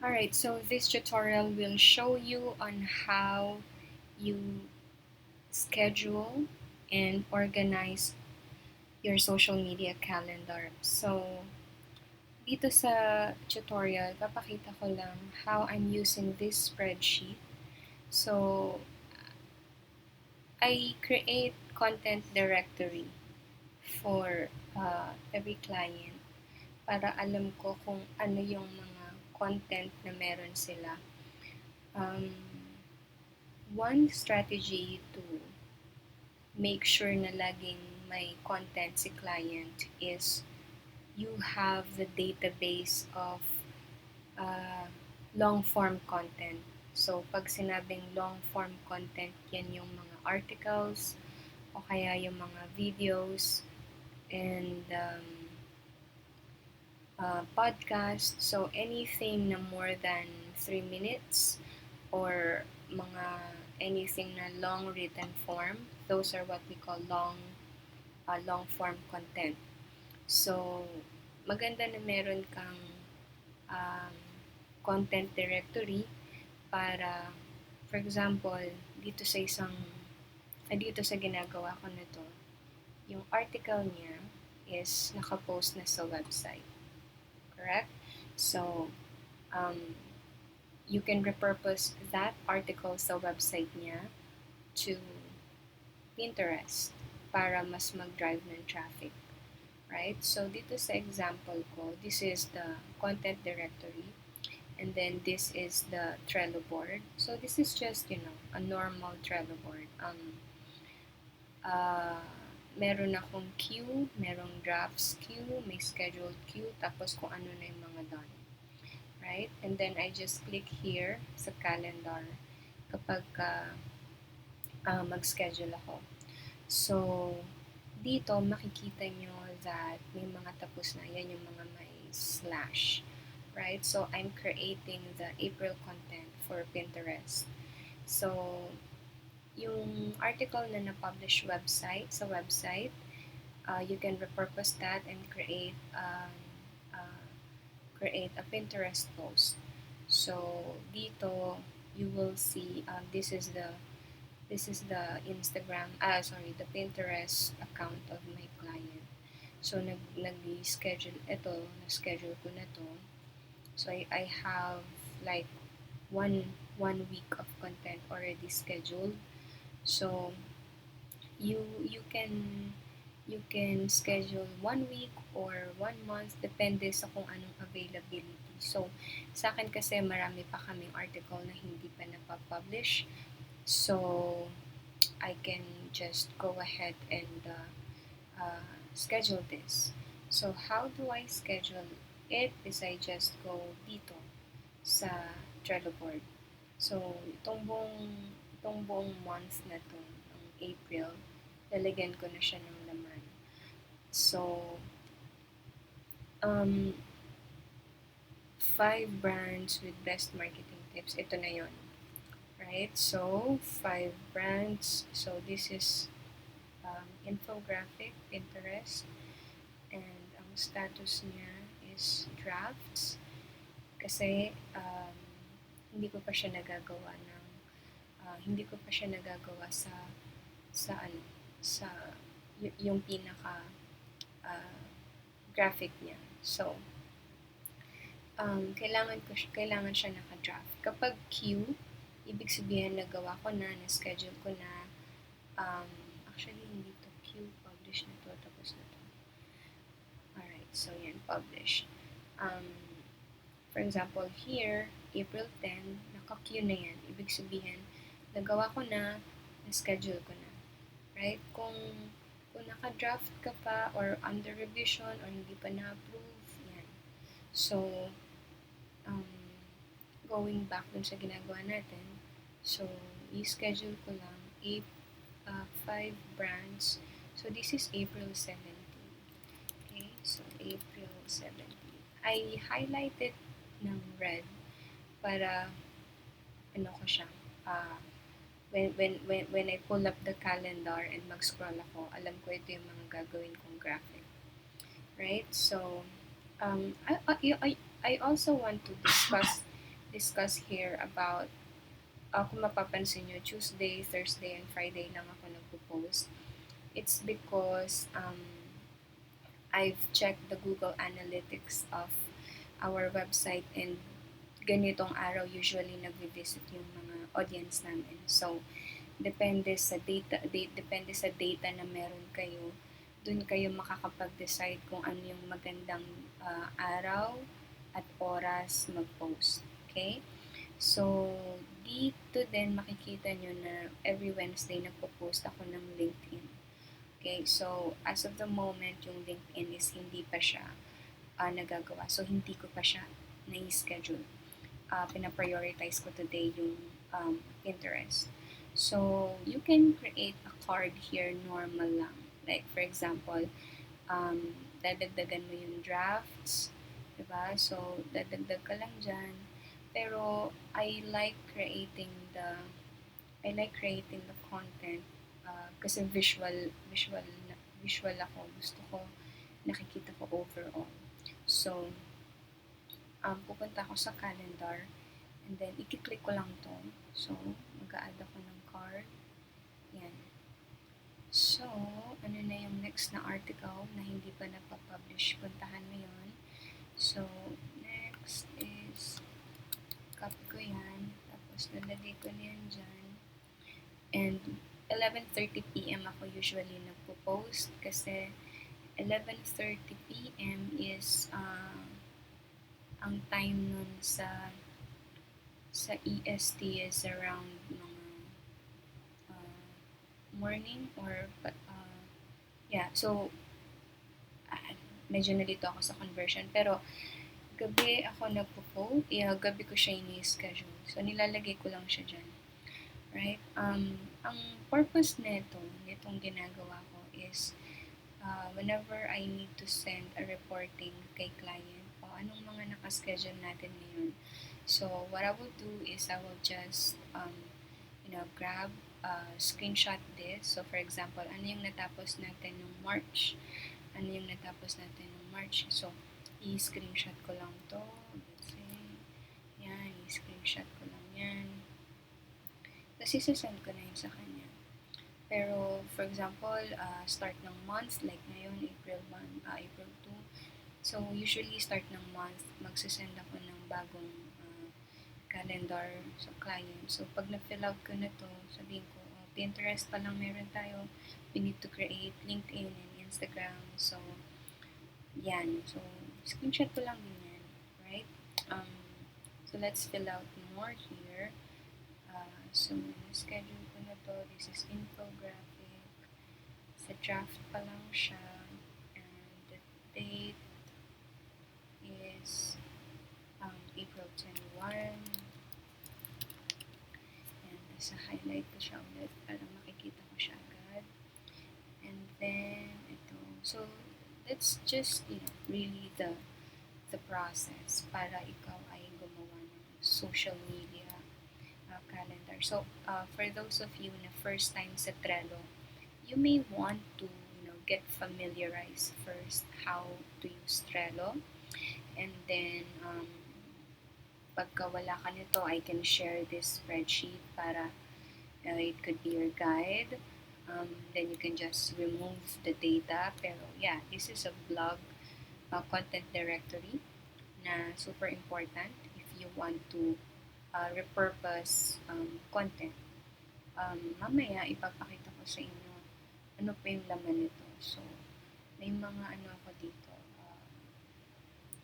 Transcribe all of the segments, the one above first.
Alright, so this tutorial will show you on how you schedule and organize your social media calendar. So, dito sa tutorial, papakita ko lang how I'm using this spreadsheet. So, I create content directory for every client para alam ko kung ano yung mga content na meron sila. One strategy to make sure na laging may content si client is you have the database of long-form content. So, pag sinabing long-form content, yan yung mga articles o kaya yung mga videos and podcast. So, anything na more than 3 minutes or mga anything na long written form, those are what we call long form content. So, maganda na meron kang um, content directory para, for example, dito sa ginagawa ko na to, yung article niya is nakapost na sa website. Correct? So, um, you can repurpose that article sa website niya to Pinterest para mas mag-drive ng traffic. Right? So, dito sa example ko, this is the content directory. And then this is the Trello board. So, this is just, a normal Trello board. Meron akong queue, merong drafts queue, may scheduled queue, tapos kung ano na yung mga done. Right? And then I just click here sa calendar kapag mag-schedule ako. So, dito makikita nyo that may mga tapos na. Yan yung mga may slash. Right? So, I'm creating the April content for Pinterest. So, yung article na na-publish sa website, you can repurpose that and create a Pinterest post. So, dito, you will see, this is the the Pinterest account of my client. So, na-schedule ko na to. So, I have like one week of content already scheduled. So, you can schedule 1 week or 1 month, depende sa kung anong availability. So, sa akin kasi marami pa kaming article na hindi pa napapublish. So, I can just go ahead and schedule this. So, how do I schedule it? Is I just go dito sa Trello board. So, itong buong month na to, ng April, lalagyan ko na siya ng laman. So, 5 brands with best marketing tips. Ito na yon. Right? So, 5 brands. So, this is infographic, Pinterest. And ang status niya is drafts. Kasi, hindi ko pa siya nagagawa sa yung pinaka graphic niya. So, kailangan siya naka-draft. Kapag queue, ibig sabihin nagawa ko na, na-schedule ko na, actually hindi to queue, publish na to, tapos na to. Alright, so yan, publish. For example, here, April 10, naka-queue na yan. Ibig sabihin, nagawa ko na, na-schedule ko na. Right? Kung naka-draft ka pa or under revision or hindi pa na-approve, yan. So, going back dun sa ginagawa natin, so, i-schedule ko lang 5 brands. So, this is April 17. Okay? So, April 17. I highlighted ng red para ko siya, when I pull up the calendar and mag-scroll ako, alam ko ito yung mga gagawin kong graphic. Right? So, I also want to discuss discuss here about, kung mapapansin nyo, Tuesday, Thursday, and Friday lang ako nagpo-post. It's because I've checked the Google Analytics of our website, and ganitong araw usually nagvi-visit yung mga audience namin. So, depende sa data na meron kayo, dun kayo makakapag-decide kung ano yung magandang araw at oras mag-post. Okay? So, dito din makikita nyo na every Wednesday nagpo-post ako ng LinkedIn. Okay? So, as of the moment, yung LinkedIn is hindi pa siya nagagawa. So, hindi ko pa siya na-schedule. Pinaprioritize ko today yung Pinterest. So, you can create a card here normal lang. Like, for example, dadagdagan mo yung drafts, diba? So, dadagdag ka lang dyan. Pero, I like creating the content kasi visual ako. Gusto ko, nakikita ko overall. So, pupunta ako sa calendar, and then, i-click ko lang to. So, mag-a-add ako ng card. Yan. So, ano na yung next na article na hindi pa napapublish? Puntahan mo yun. So, next is, copy ko yan. Tapos, nalagay ko na yan dyan. And, 11:30 p.m. ako usually nagpo-post kasi 11:30 p.m. is ang time nun sa EST is around mga morning or yeah, so medyo nalito ako sa conversion, pero gabi ako nagpo-post, gabi ko siya ini-schedule. So nilalagay ko lang siya dyan. Right? Ang purpose nitong ginagawa ko is whenever I need to send a reporting kay client, anong mga nakaschedule natin ngayon. So, what I will do is I will just, grab, screenshot this. So, for example, ano yung natapos natin nung March? Ano yung natapos natin nung March? So, i-screenshot ko lang to. Let's say, yan, i-screenshot ko lang yan. Tapos, isasend ko na yun sa kanya. Pero, for example, start ng month, like ngayon, April 2. So, usually, start ng month, magsasend ako ng bagong calendar sa client. So, pag na-fill out ko na to, sabihin ko, Pinterest pa lang meron tayo. We need to create LinkedIn and Instagram. So, yan. So, screenshot ko lang din yan. Right? So, let's fill out more here. So, schedule ko na to. This is infographic. Sa draft pa lang siya. And the date is April 21. And sa highlight ko siya ulit para makikita ko siya agad. And then, ito. So, that's just, really the process para ikaw ay gumawa ng social media calendar. So, for those of you na first time sa Trello, you may want to, get familiarized first how to use Trello. And then, pagka wala ka nito, I can share this spreadsheet para it could be your guide. Then you can just remove the data. Pero yeah, this is a blog content directory na super important if you want to repurpose content. Mamaya ipapakita ko sa inyo ano pa yung laman nito. So, may mga ako dito.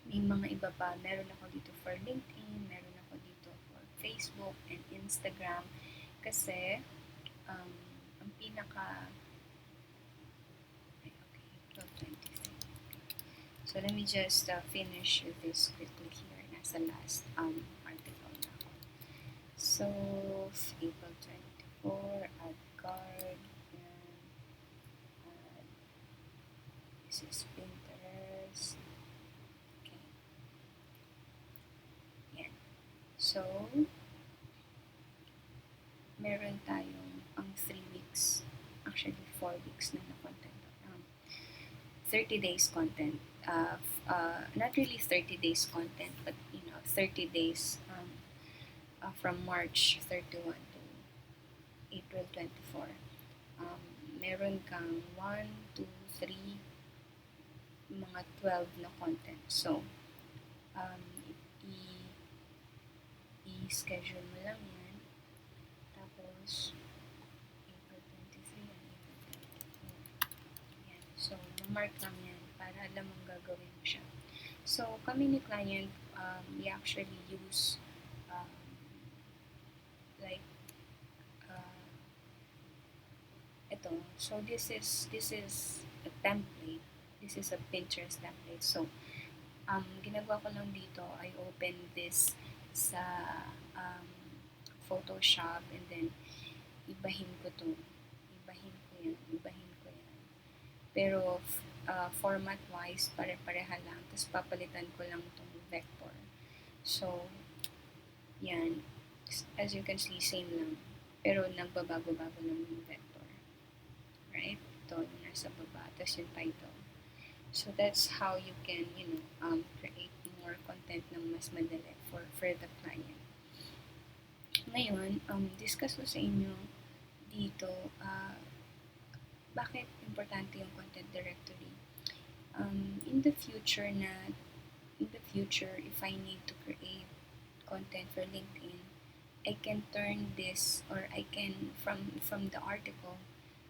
May mga iba pa. Meron ako dito for LinkedIn, meron ako dito for Facebook and Instagram. Kasi, ang pinaka... Okay, 12:23. So, let me just finish this quickly here. Nasa last article na ako. So, April 24, add card, and this is Pinterest. Okay. Yan. So, meron tayong 3 weeks, actually 4 weeks na content. 30 days content. Not really 30 days content, but 30 days from March 31 to April 24. Um, Meron kang 1, 2, 3, mga 12 na content. So, um, i- i-schedule mo lang yan. Tapos, April 23 and April 24. Yan. So, mark lang yan para alam mong gagawin mo siya. So, kami ni client, we actually use um, like ito. So, this is a template. This is a Pinterest template. So, ginagawa ko lang dito, I open this sa um, Photoshop and then ibahin ko to. Ibahin ko yan. Pero format-wise, pare-pareha lang. Tapos papalitan ko lang itong vector. So, yan. As you can see, same lang. Pero nagbabago-bago lang yung vector. Right? Ito yung nasa baba. Tapos yung title. So that's how you can, create more content ng mas madali for the client. Ngayon, discuss ko sa inyo dito bakit importante yung content directory. In the future, if I need to create content for LinkedIn, I can turn this, or I can, from the article,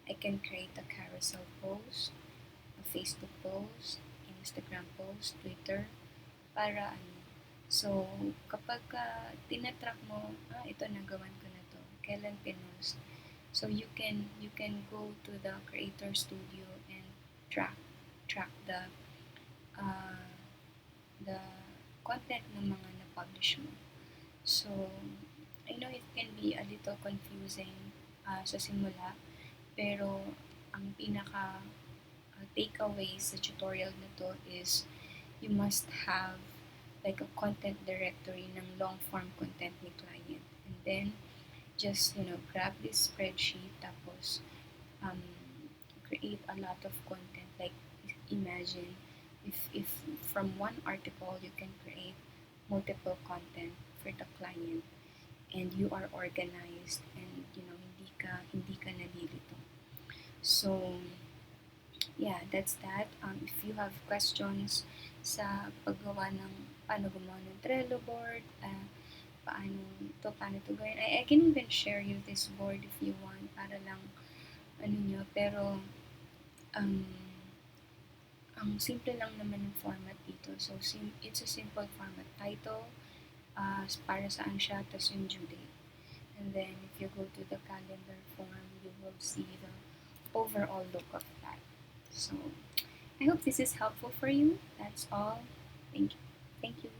I can create a carousel post, a Facebook post, Instagram post, Twitter, para ano. So, kapag tinatrack mo, ito nagawan ko na to, kailan pinost. So, you can go to the creator studio and track uh, the content ng mga na-publish mo. So, I know it can be a little confusing sa simula, pero ang pinaka takeaway sa tutorial na to is you must have like a content directory ng long form content ni client. And then, just, grab this spreadsheet, tapos um, create a lot of content. Like, imagine if from one article you can create multiple content for the client and you are organized and hindi ka nalilito. So yeah, that's that. If you have questions sa paggawa ng paano gumawa ng Trello board, paano to gawin. I can even share you this board if you want para lang pero um, ang simple lang naman ng format dito. So, it's a simple format. Title, para saan siya, tas yung due date. And then, if you go to the calendar form, you will see the overall look of that. So, I hope this is helpful for you. That's all. Thank you. Thank you.